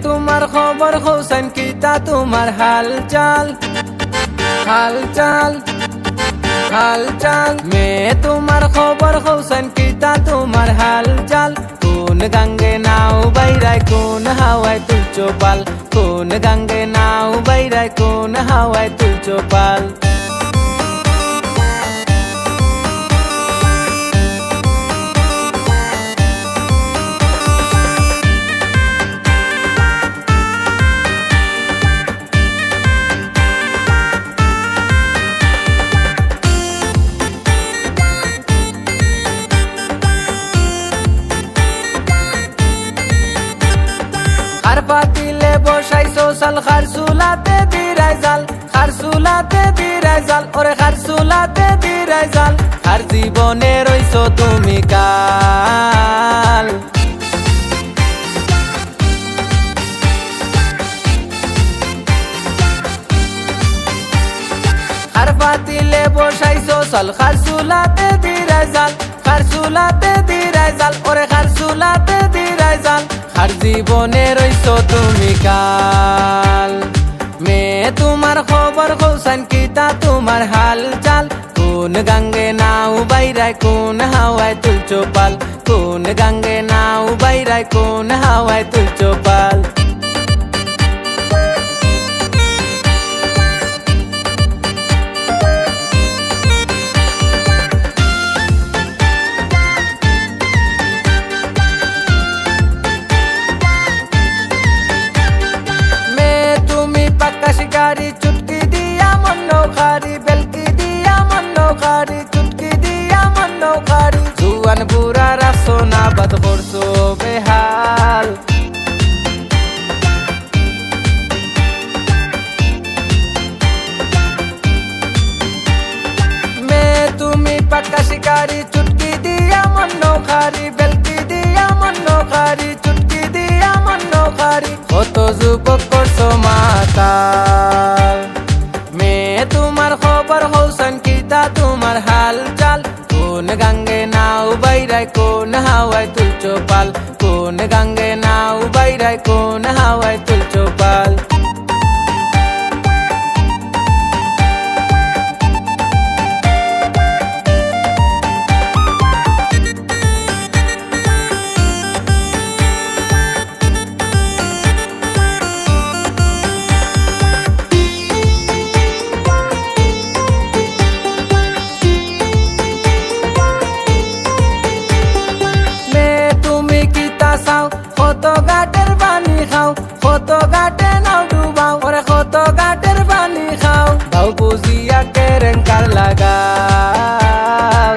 তোমার খবর হোসেন কিতা তোমার হালচাল হালচাল হালচাল তোমার খবর হোসেন কিতা তোমার হালচাল কোন গঙ্গে নাও বাইরায় কোন হাওয়ায় তুলছো পাল কোন গঙ্গে নাও বাইরায় কোন হাওয়ায় তুলছো পাল পাতিলে বসাইছো সাল খারসুলাতে দিরাই জাল খারসুলাতে দিরাই জাল ওরে খারসুলাতে দিরাই জাল আর জীবনে রইছো তুমি কাল আর পাতিলে বসাইছো সাল খারসুলাতে দিরাই জাল খারসুলাতে দিরাই জাল ওরে খারসুলাতে দিরাই জাল আর জীবনে রইছো তুমি কাল তোমার খবর হোসেন কিতা তোমার হালচাল কোন গঙ্গে নাও বাইরায় কোন হাওয়ায় তুলছো পাল কোন গঙ্গে নাও বাইরায় কোন হাওয়ায় তুলছো পাল शिकारी चुटकी दिया मनो खारी बेलकी दिया मनो खारी चुटकी दिया मनो खारी जुआन बुरा रासो ना बद करसो बेहाल তুমি পাক্কা শিকারি চুটকি দিয়া মনো খারি বেলকি দিয়া মনো খারি চুটকি দিয়া মনো খারি কত যুবক করছো মাতাল তোমার খবর হোসেন কিতা তোমার হালচাল কোন গঙ্গে নাও বাইরায় কোন হাওয়ায় তুলছো পাল কোন গঙ্গে নাও বাইরায় কোন হাওয়ায় তুলছো পাল কত গাটের পানি খাও কত গাটে নাও ডুবাও ওরে কত গাটের পানি খাও তাও বুঝিয়া কেরেঙ্কার লাগাও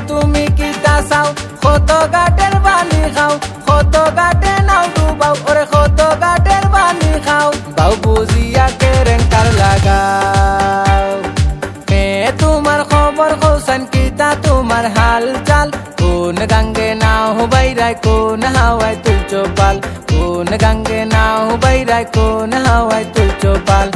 তুমি কিতা চাও কত গাটের পানি খাও কত গাটে নাও ডুবাও ওরে কত গাটের পানি খাও তাও বুঝিয়া কেরেঙ্কার লাগাও তোমার খবর হোসেন কিতা তোমার হালচাল কোন গঙ্গে নাও বাইরায় কোন হাওয়ায় তুলছো পাল কোন গঙ্গে নাও বাইরায় কোন হাওয়ায় তুলছো পাল